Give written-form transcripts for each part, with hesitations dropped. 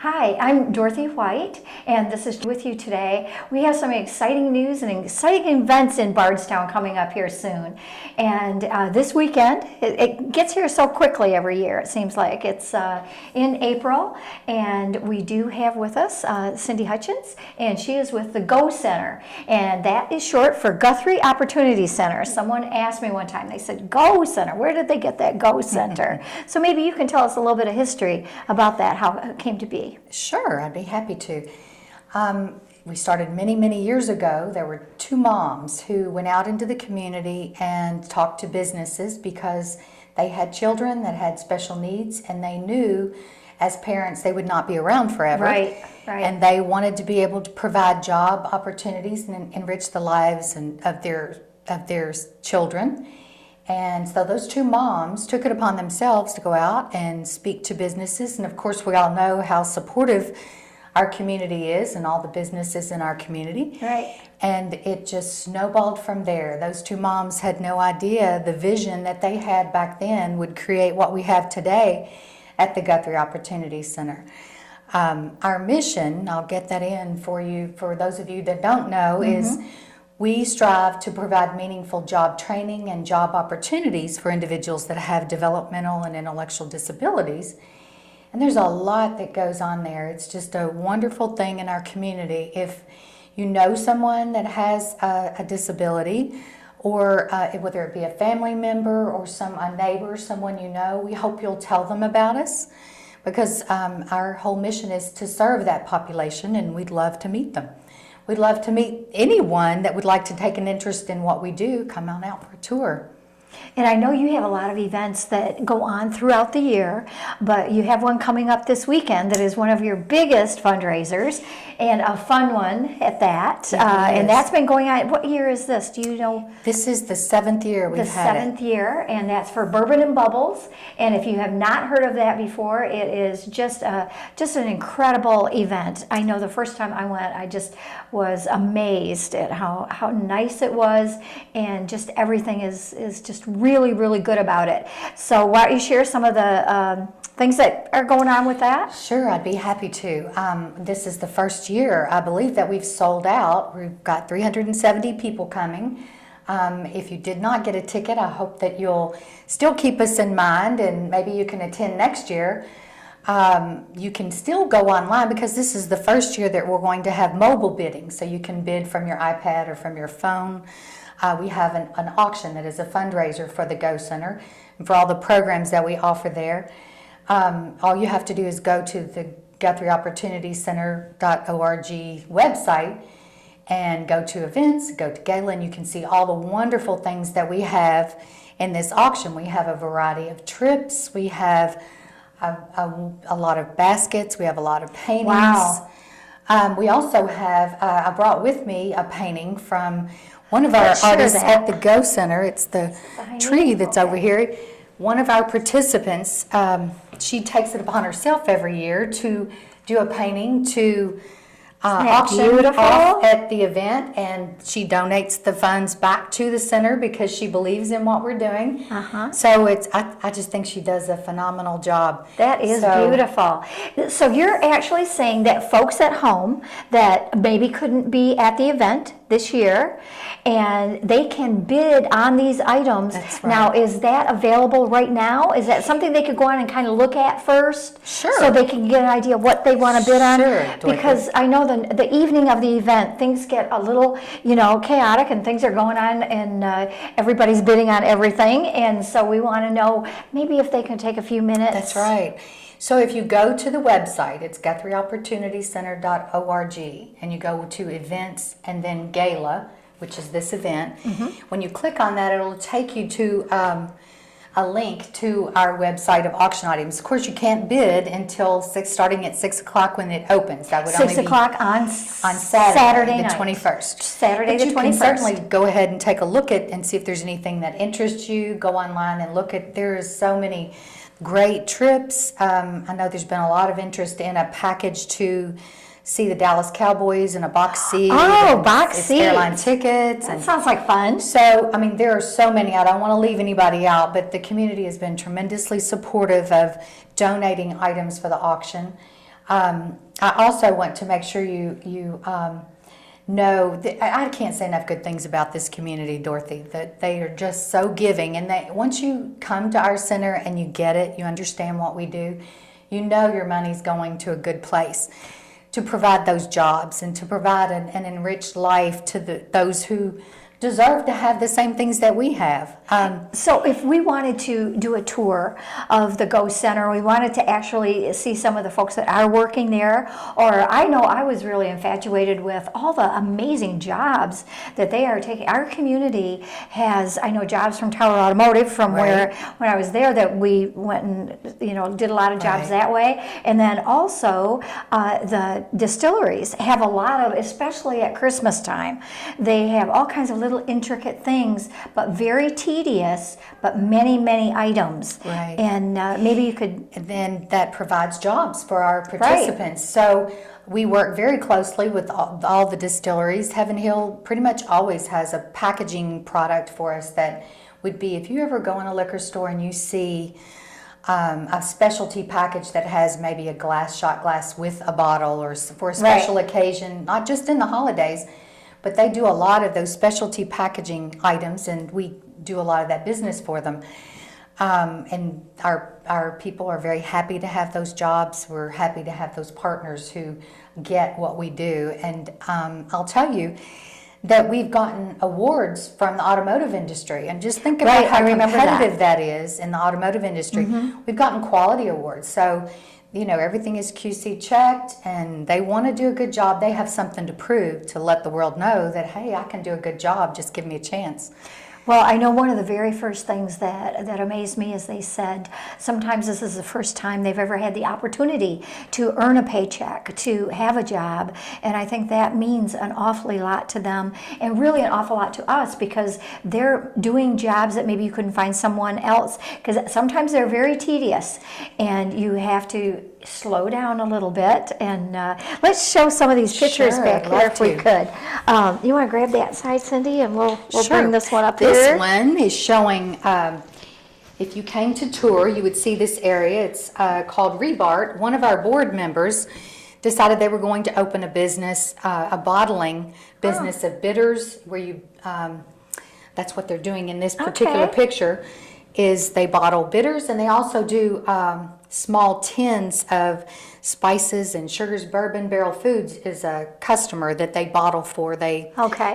Hi, I'm Dorothy White, and this is with you today. We have some exciting news and exciting events in Bardstown coming up here soon. And this weekend, it gets here so quickly every year, it seems like. It's in April, and we do have with us Cindy Hutchins, and she is with the GO Center. And that is short for Guthrie Opportunity Center. Someone asked me one time, they said, GO Center, where did they get that GO Center? So maybe you can tell us a little bit of history about that, how it came to be. Sure, I'd be happy to. We started many, many years ago. There were two moms who went out into the community and talked to businesses because they had children that had special needs, and they knew as parents they would not be around forever. Right. And they wanted to be able to provide job opportunities and enrich the lives of their children. And so those two moms took it upon themselves to go out and speak to businesses. And of course, we all know how supportive our community is and all the businesses in our community. Right. And it just snowballed from there. Those two moms had no idea the vision that they had back then would create what we have today at the Guthrie Opportunity Center. Our mission, I'll get that in for you, for those of you that don't know, is we strive to provide meaningful job training and job opportunities for individuals that have developmental and intellectual disabilities. And there's a lot that goes on there. It's just a wonderful thing in our community. If you know someone that has a disability, or whether it be a family member or a neighbor, someone you know, we hope you'll tell them about us, because our whole mission is to serve that population, and we'd love to meet them. We'd love to meet anyone that would like to take an interest in what we do. Come on out for a tour. And I know you have a lot of events that go on throughout the year, but you have one coming up this weekend that is one of your biggest fundraisers, and a fun one at that. And that's been going on. What year is this? Do you know? This is the 7th year we've had it. The 7th year, and that's for Bourbon and Bubbles. And if you have not heard of that before, it is just an incredible event. I know the first time I went, I just was amazed at how nice it was, and just everything is just really, really good about it. So why don't you share some of the things that are going on with that? Sure, I'd be happy to. This is the first year, I believe, that we've sold out. We've got 370 people coming. If you did not get a ticket, I hope that you'll still keep us in mind, and maybe you can attend next year. You can still go online, because this is the first year that we're going to have mobile bidding, so you can bid from your iPad or from your phone. We have an auction that is a fundraiser for the GO Center and for all the programs that we offer there. All you have to do is go to the GuthrieOpportunityCenter.org website and go to events, go to gala, and you can see all the wonderful things that we have in this auction. We have a variety of trips. We have a lot of baskets. We have a lot of paintings. Wow. We also have, I brought with me a painting from one of our artists at the GO Center. It's the tree that's over here. One of our participants, she takes it upon herself every year to do a painting to auction off at the event, and she donates the funds back to the center because she believes in what we're doing. So I just think she does a phenomenal job. That is beautiful. So you're actually saying that folks at home that maybe couldn't be at the event this year, and they can bid on these items. That's right. Now, is that available right now? Is that something they could go on and kind of look at first? Sure. So they can get an idea of what they want to bid on? Sure, Because I know the evening of the event, things get a little, chaotic, and things are going on, and everybody's bidding on everything, and so we want to know maybe if they can take a few minutes. That's right. So if you go to the website, it's GuthrieOpportunityCenter.org, and you go to events and then gala, which is this event. When you click on that, it'll take you to a link to our website of auction items. Of course, you can't bid until starting at 6 o'clock when it opens. That would 6 only be o'clock on Saturday night. the 21st. Saturday the 21st. You can certainly go ahead and take a look at and see if there's anything that interests you. Go online and look at. There is so many great trips. I know there's been a lot of interest in a package to see the Dallas Cowboys in a box seat. Oh, box seat. Airline tickets. That sounds like fun. So, I mean, there are so many. I don't want to leave anybody out, but the community has been tremendously supportive of donating items for the auction. I also want to make sure you know that I can't say enough good things about this community, Dorothy, that they are just so giving, and that once you come to our center and you get it, you understand what we do, you know your money's going to a good place to provide those jobs and to provide an enriched life to those who deserve to have the same things that we have. So if we wanted to do a tour of the Go Center, we wanted to actually see some of the folks that are working there, or I know I was really infatuated with all the amazing jobs that they are taking. Our community has, I know, jobs from Tower Automotive from where, when I was there, that we went and, did a lot of jobs that way. And then also the distilleries have a lot of, especially at Christmas time, they have all kinds of little intricate things, but very tedious, but many, many items. Right. And maybe you could... And then that provides jobs for our participants. Right. So we work very closely with all the distilleries. Heaven Hill pretty much always has a packaging product for us that would be, if you ever go in a liquor store and you see a specialty package that has maybe a shot glass with a bottle, or for a special occasion, not just in the holidays, but they do a lot of those specialty packaging items, and we do a lot of that business for them. And our people are very happy to have those jobs. We're happy to have those partners who get what we do. And I'll tell you that we've gotten awards from the automotive industry. And just think about how competitive that is in the automotive industry. Mm-hmm. We've gotten quality awards. So everything is QC checked, and they want to do a good job. They have something to prove to let the world know that, hey, I can do a good job, just give me a chance. Well, I know one of the very first things that amazed me is they said sometimes this is the first time they've ever had the opportunity to earn a paycheck, to have a job. And I think that means an awfully lot to them, and really an awful lot to us, because they're doing jobs that maybe you couldn't find someone else, because sometimes they're very tedious and you have to slow down a little bit. And let's show some of these pictures back here if we could. You want to grab that side, Cindy, and we'll bring this one up here. This one is showing, if you came to tour, you would see this area. It's called Rebart. One of our board members decided they were going to open a business, a bottling business of bitters, where you, that's what they're doing in this particular picture, is they bottle bitters, and they also do small tins of spices and sugars. Bourbon Barrel Foods is a customer that they bottle for. They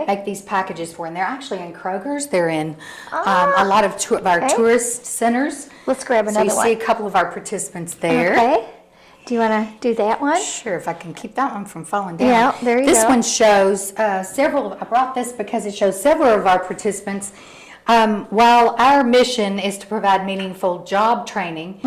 make these packages for, and they're actually in Kroger's. They're in a lot of our tourist centers. Let's grab another one. So you see a couple of our participants there. Okay. Do you want to do that one? Sure, if I can keep that one from falling down. Yeah, there you go. This one shows several. I brought this because it shows several of our participants. While our mission is to provide meaningful job training,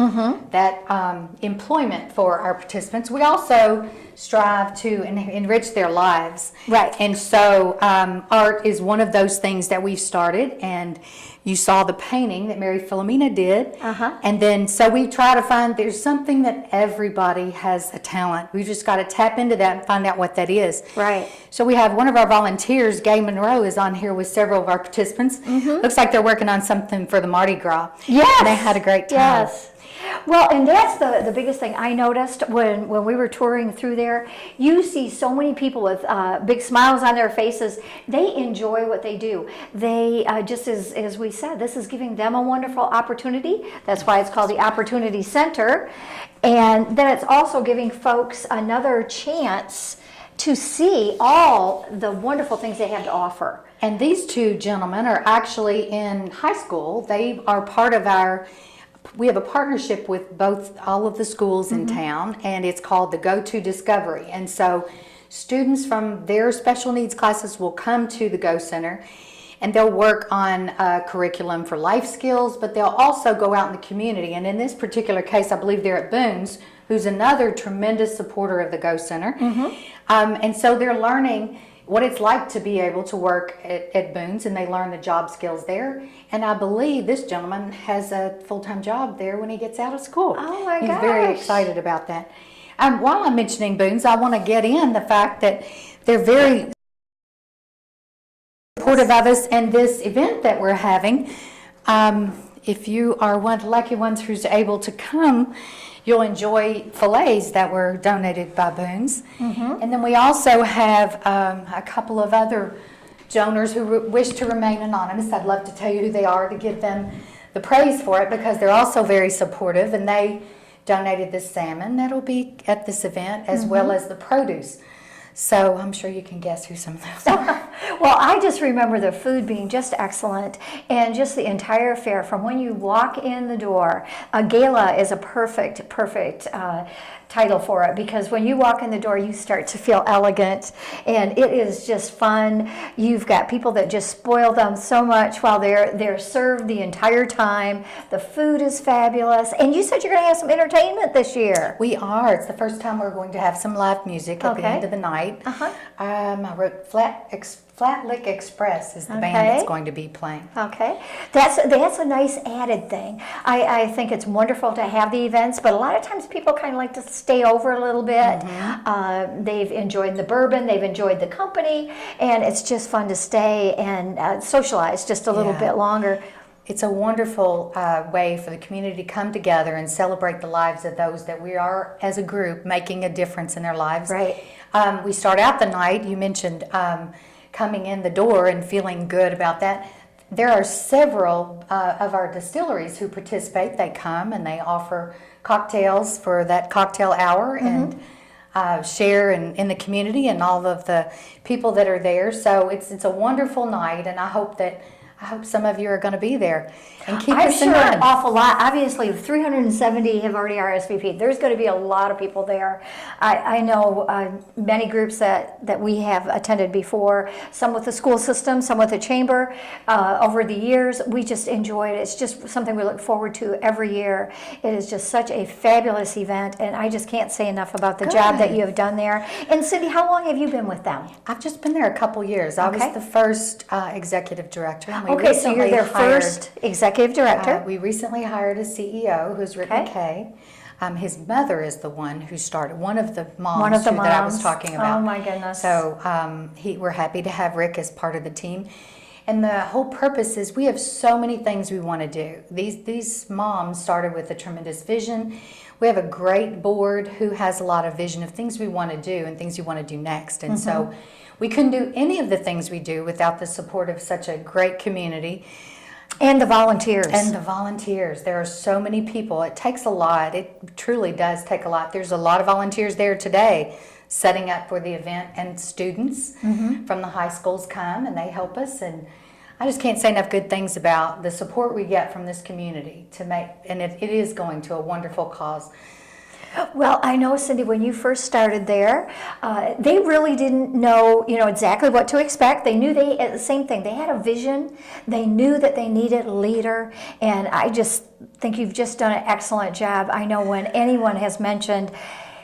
that employment for our participants, we also strive to enrich their lives. Right. And so art is one of those things that we've started, and you saw the painting that Mary Philomena did. And then so we try to find, there's something that everybody has a talent. We just got to tap into that and find out what that is. Right. So we have one of our volunteers, Gay Monroe, is on here with several of our participants. Looks like they're working on something for the Mardi Gras. Yes. And they had a great time. Yes. Well, and that's the biggest thing I noticed when we were touring through there. You see so many people with big smiles on their faces. They enjoy what they do. They, just as we said, this is giving them a wonderful opportunity. That's why it's called the Opportunity Center. And then it's also giving folks another chance to see all the wonderful things they have to offer. And these two gentlemen are actually in high school. They are part of we have a partnership with all of the schools in town, and it's called the Go-To Discovery. And so students from their special needs classes will come to the Go Center, and they'll work on a curriculum for life skills, but they'll also go out in the community. And in this particular case, I believe they're at Boone's, who's another tremendous supporter of the Go Center. And so they're learning what it's like to be able to work at Boone's, and they learn the job skills there. And I believe this gentleman has a full-time job there when he gets out of school. Oh my gosh. He's very excited about that. While I'm mentioning Boone's, I want to get in the fact that they're very supportive of us and this event that we're having. If you are one of the lucky ones who's able to come, you'll enjoy fillets that were donated by Boone's. And then we also have a couple of other donors who wish to remain anonymous. I'd love to tell you who they are to give them the praise for it, because they're also very supportive, and they donated the salmon that'll be at this event, as well as the produce. So I'm sure you can guess who some of those are. Well, I just remember the food being just excellent, and just the entire affair from when you walk in the door. A gala is a perfect title for it, because when you walk in the door you start to feel elegant, and it is just fun. You've got people that just spoil them so much while they're served the entire time. The food is fabulous, and you said you're going to have some entertainment this year. We are. It's the first time we're going to have some live music at the end of the night. I wrote Flat Lick Express is the band that's going to be playing. Okay, that's a nice added thing. I think it's wonderful to have the events, but a lot of times people kind of like to stay over a little bit. They've enjoyed the bourbon, they've enjoyed the company, and it's just fun to stay and socialize just a little bit longer. It's a wonderful way for the community to come together and celebrate the lives of those that we are, as a group, making a difference in their lives. Right. We start out the night, you mentioned coming in the door and feeling good about that. There are several of our distilleries who participate. They come and they offer cocktails for that cocktail hour and share in the community and all of the people that are there. So it's a wonderful night, and I hope some of you are going to be there and keep I'm us sure in mind. an awful lot. Obviously, 370 have already RSVP'd. There's going to be a lot of people there. I know many groups that we have attended before, some with the school system, some with the chamber. Over the years, we just enjoyed it. It's just something we look forward to every year. It is just such a fabulous event, and I just can't say enough about the job that you have done there. And Cindy, how long have you been with them? I've just been there a couple years. I was the first executive director. And Okay, so you're their first executive director. We recently hired a CEO, who's Rick McKay. His mother is the one who started, one of the moms that I was talking about. Oh my goodness. So we're happy to have Rick as part of the team. And the whole purpose is we have so many things we want to do. These moms started with a tremendous vision. We have a great board who has a lot of vision of things we want to do and things we want to do next. And so we couldn't do any of the things we do without the support of such a great community. And the volunteers. There are so many people. It takes a lot. It truly does take a lot. There's a lot of volunteers there today setting up for the event, and students from the high schools come and they help us. And I just can't say enough good things about the support we get from this community and it is going to a wonderful cause. Well, I know, Cindy, when you first started there, they really didn't know, exactly what to expect. They knew the same thing. They had a vision. They knew that they needed a leader, and I just think you've just done an excellent job. I know when anyone has mentioned,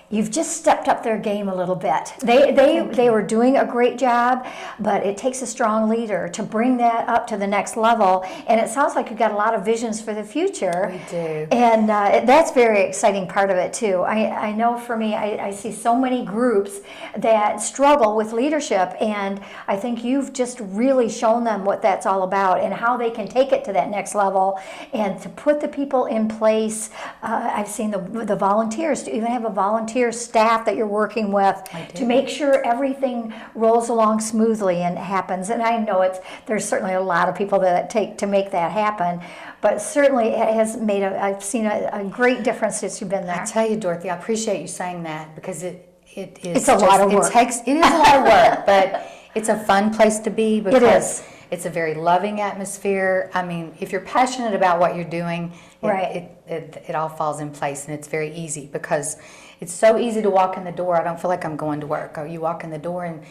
you've just stepped up their game a little bit. They were doing a great job, but it takes a strong leader to bring that up to the next level. And it sounds like you've got a lot of visions for the future. We do. And that's a very exciting part of it too. I know for me, I see so many groups that struggle with leadership, and I think you've just really shown them what that's all about and how they can take it to that next level, and to put the people in place. I've seen the volunteers, to even have a volunteer staff that you're working with to make sure everything rolls along smoothly and happens. And I know there's certainly a lot of people that it take to make that happen, but certainly it has made I've seen a great difference since you've been there. I tell you, Dorothy, I appreciate you saying that, because it's a lot of work. It is a lot of work, but it's a fun place to be, because it is. It's a very loving atmosphere. I mean, if you're passionate about what you're doing, it all falls in place, and it's very easy, because it's so easy to walk in the door. I don't feel like I'm going to work. Or you walk in the door and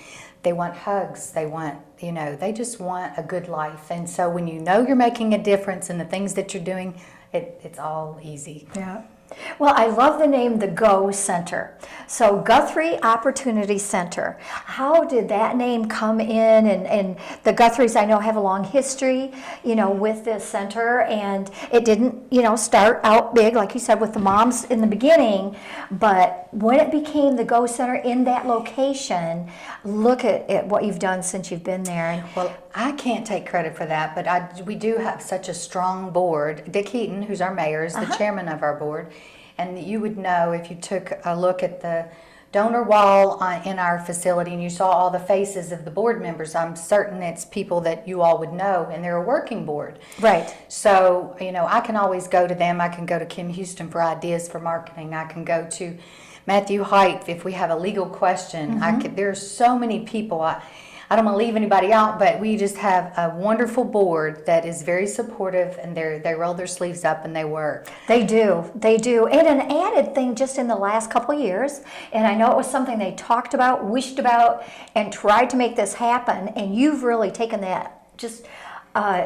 they want hugs. They want, they just want a good life. And so when you know you're making a difference in the things that you're doing, it's all easy. Yeah. Well, I love the name, the GO Center. So Guthrie Opportunity Center. How did that name come in? And the Guthries, I know, have a long history, with this center. And it didn't, start out big, like you said, with the moms in the beginning. But when it became the GO Center in that location, look at what you've done since you've been there. And well, I can't take credit for that, but we do have such a strong board. Dick Heaton, who's our mayor, is the chairman of our board. And you would know if you took a look at the donor wall in our facility and you saw all the faces of the board members. I'm certain it's people that you all would know, and they're a working board. Right. So, I can always go to them. I can go to Kim Houston for ideas for marketing. I can go to Matthew Height if we have a legal question. There's so many people. I don't want to leave anybody out, but we just have a wonderful board that is very supportive, and they roll their sleeves up and they work. They do. And an added thing just in the last couple of years, and I know it was something they talked about, wished about, and tried to make this happen, and you've really taken that just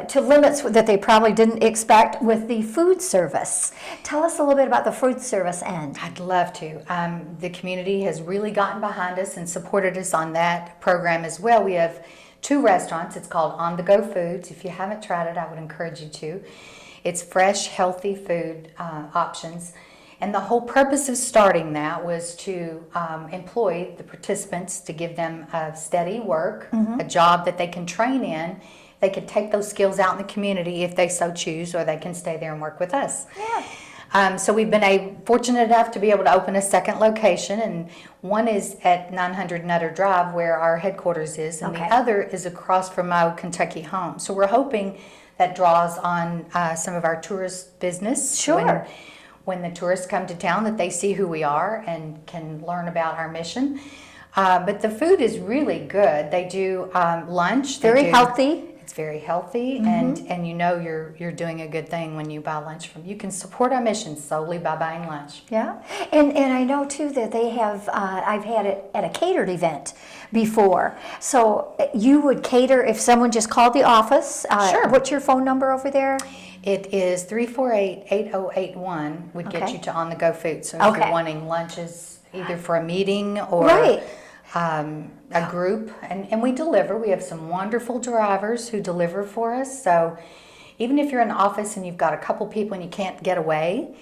to limits that they probably didn't expect with the food service. Tell us a little bit about the food service end. I'd love to. The community has really gotten behind us and supported us on that program as well. We have 2 restaurants. It's called On The Go Foods. If you haven't tried it, I would encourage you to. It's fresh, healthy food options. And the whole purpose of starting that was to employ the participants, to give them a steady work, a job that they can train in. They could take those skills out in the community if they so choose, or they can stay there and work with us. Yeah. So we've been fortunate enough to be able to open a second location, and one is at 900 Nutter Drive where our headquarters is, and the other is across from my Kentucky home. So we're hoping that draws on some of our tourist business. Sure. When the tourists come to town, that they see who we are and can learn about our mission. But the food is really good. They do lunch. Very healthy. It's very healthy, and you're doing a good thing when you buy lunch from. You can support our mission solely by buying lunch. Yeah, and I know too that they have. I've had it at a catered event before. So you would cater if someone just called the office. Sure. What's your phone number over there? It is 348-8081. Would get you to On The Go Food. So if you're wanting lunches, either for a meeting or a group, and we deliver. We have some wonderful drivers who deliver for us. So even if you're in the office and you've got a couple people and you can't get away,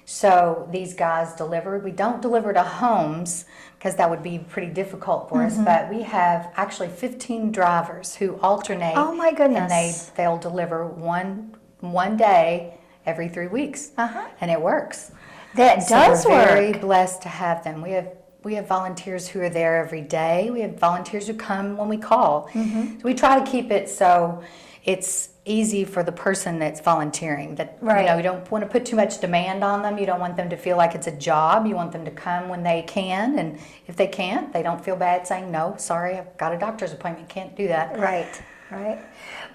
so these guys deliver. We don't deliver to homes because that would be pretty difficult for us, but we have actually 15 drivers who alternate. Oh my goodness. And they'll deliver one day every 3 weeks, and it works. That does we're work. very blessed to have them. We have volunteers who are there every day. We have volunteers who come when we call. So we try to keep it so it's easy for the person that's volunteering. That you don't want to put too much demand on them. You don't want them to feel like it's a job. You want them to come when they can, and if they can't, they don't feel bad saying, no, sorry, I've got a doctor's appointment, can't do that. Right.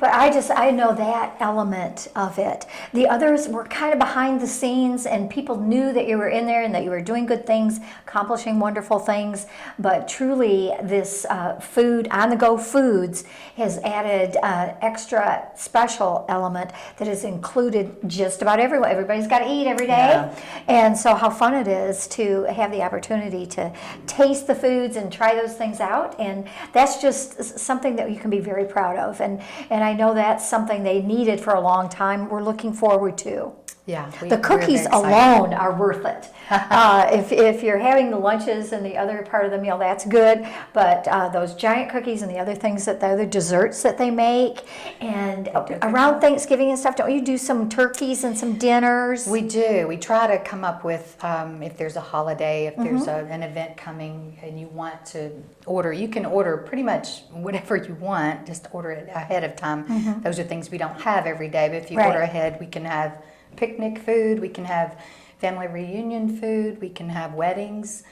But I know that element of it. The others were kind of behind the scenes, and people knew that you were in there and that you were doing good things, accomplishing wonderful things. But truly, this food, On The Go Foods, has added an extra special element that has included just about everyone. Everybody's got to eat every day. Yeah. And so how fun it is to have the opportunity to taste the foods and try those things out. And that's just something that you can be very proud of. And I know that's something they needed for a long time. We're looking forward to. Yeah, the cookies alone are worth it. If you're having the lunches and the other part of the meal, that's good. But those giant cookies and the other things, the other desserts that they make, and around Thanksgiving and stuff, don't you do some turkeys and some dinners? We do. We try to come up with, if there's a holiday, if there's an event coming and you want to order, you can order pretty much whatever you want, just order it ahead of time. Those are things we don't have every day, but if you order ahead, we can have picnic food, we can have family reunion food, we can have weddings.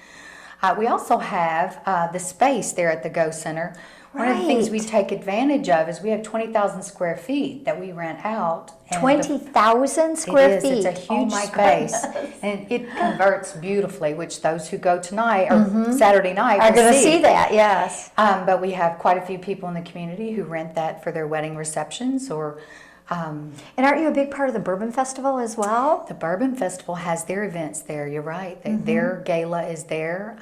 We also have the space there at the Go Center. One of the things we take advantage of is we have 20,000 square feet that we rent out. 20,000 square feet? It's a huge space. And it converts beautifully, which those who go tonight or Saturday night are going to see that, yes. But we have quite a few people in the community who rent that for their wedding receptions or and aren't you a big part of the Bourbon Festival as well? The Bourbon Festival has their events there. You're right. Their gala is there.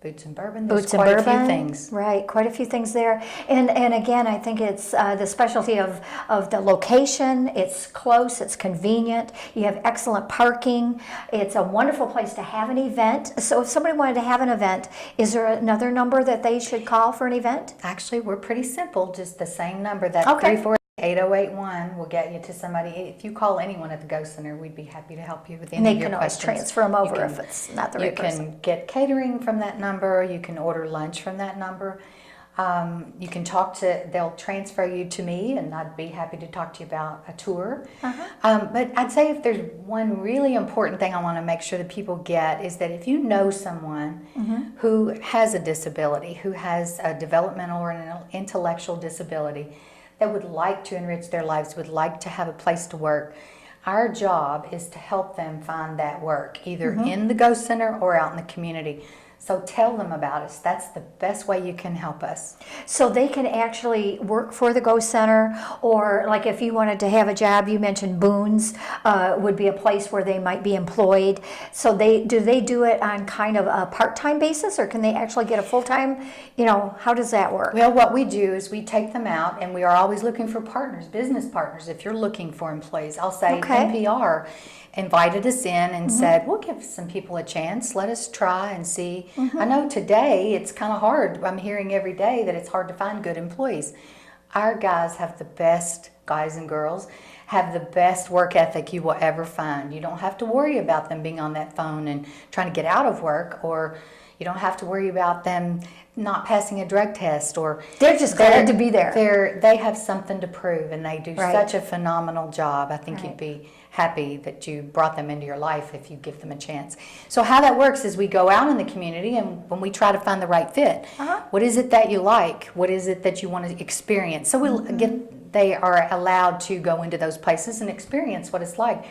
Boots and Bourbon. There's quite a few things. Right, quite a few things there. And again, I think it's the specialty of the location. It's close. It's convenient. You have excellent parking. It's a wonderful place to have an event. So if somebody wanted to have an event, is there another number that they should call for an event? Actually, we're pretty simple. Just the same number. That 8081 will get you to somebody. If you call anyone at the Go Center, we'd be happy to help you with And any they of your can always questions. transfer them over You can- if it's not the You right person. can get catering from that number. You can order lunch from that number. You can they'll transfer you to me, and I'd be happy to talk to you about a tour. But I'd say if there's one really important thing I want to make sure that people get is that if you know someone who has a disability, who has a developmental or an intellectual disability, that would like to enrich their lives, would like to have a place to work, our job is to help them find that work, either in the Go Center or out in the community. So tell them about us. That's the best way you can help us. So they can actually work for the Go Center, or like if you wanted to have a job, you mentioned Boone's would be a place where they might be employed. So do they do it on kind of a part-time basis, or can they actually get a full-time, how does that work? Well, what we do is we take them out, and we are always looking for partners, business partners. If you're looking for employees, I'll say NPR invited us in and said, we'll give some people a chance. Let us try and see. I know today it's kind of hard. I'm hearing every day that it's hard to find good employees. Our guys have the best, guys and girls, have the best work ethic you will ever find. You don't have to worry about them being on that phone and trying to get out of work, or you don't have to worry about them not passing a drug test, or They're just glad to be there. They have something to prove, and they do such a phenomenal job. I think you'd be happy that you brought them into your life if you give them a chance. So how that works is we go out in the community, and when we try to find the right fit, what is it that you like? What is it that you want to experience? So they are allowed to go into those places and experience what it's like.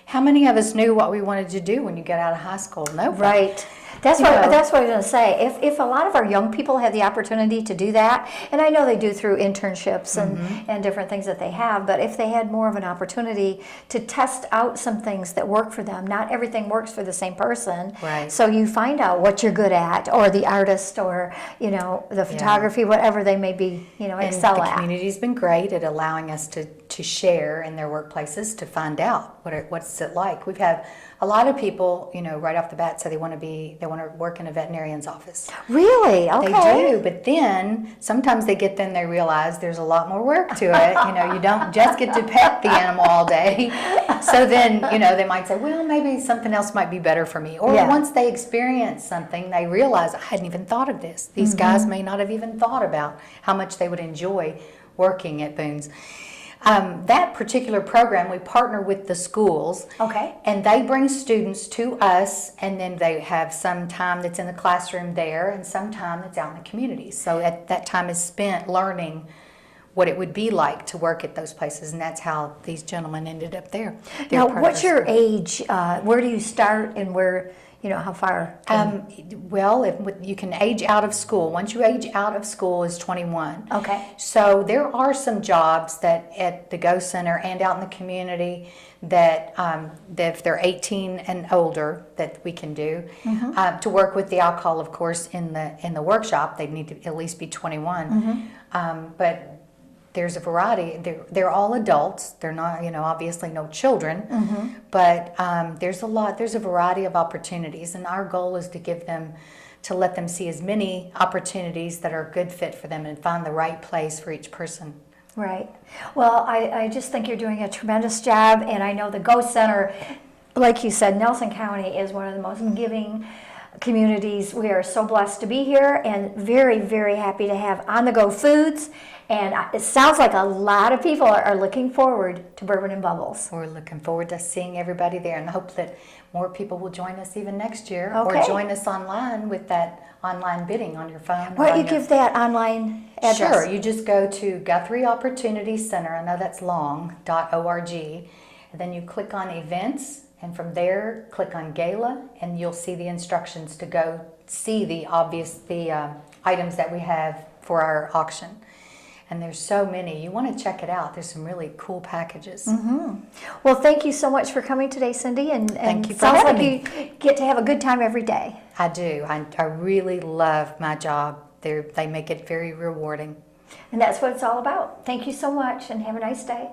How many of us knew what we wanted to do when you get out of high school? Nobody. Right. That's what I was going to say. If a lot of our young people had the opportunity to do that, and I know they do through internships and different things that they have, but if they had more of an opportunity to test out some things that work for them, not everything works for the same person. Right. So you find out what you're good at, or the artist, or the photography, whatever they may be, excel the at. community's been great at allowing us to share in their workplaces to find out what's it like. We've had a lot of people, right off the bat say they want to work in a veterinarian's office. Really? Okay. They do, but then sometimes they realize there's a lot more work to it. You don't just get to pet the animal all day. So then, they might say, well, maybe something else might be better for me. Or once they experience something, they realize, I hadn't even thought of this. These guys may not have even thought about how much they would enjoy working at Boone's. That particular program, we partner with the schools. Okay. And they bring students to us, and then they have some time that's in the classroom there and some time that's out in the community. So that time is spent learning what it would be like to work at those places, and that's how these gentlemen ended up there. Now, what's your age? Where do you start, and where, how far? You can age out of school. Once you age out of school is 21. Okay. So there are some jobs that at the Go Center and out in the community that if they're 18 and older that we can do. To work with the alcohol, of course, in the workshop, they need to at least be 21. But there's a variety. They're all adults. They're not, obviously no children. But there's a variety of opportunities, and our goal is to let them see as many opportunities that are a good fit for them and find the right place for each person. Right. Well, I just think you're doing a tremendous job, and I know the Go Center, like you said, Nelson County is one of the most giving communities. We are so blessed to be here, and very, very happy to have On the Go foods. And it sounds like a lot of people are looking forward to Bourbon and Bubbles. We're looking forward to seeing everybody there, and hope that more people will join us even next year, Okay. or join us online with that online bidding on your phone. Why don't you give that online address? Sure. You just go to Guthrie Opportunity Center, I know that's long, .org, and then you click on events, and from there click on gala, and you'll see the instructions to go see the items that we have for our auction. And there's so many. You want to check it out. There's some really cool packages. Well, thank you so much for coming today, Cindy. And Thank you for sounds having like you get to have a good time every day. I do. I really love my job. They make it very rewarding. And that's what it's all about. Thank you so much, and have a nice day.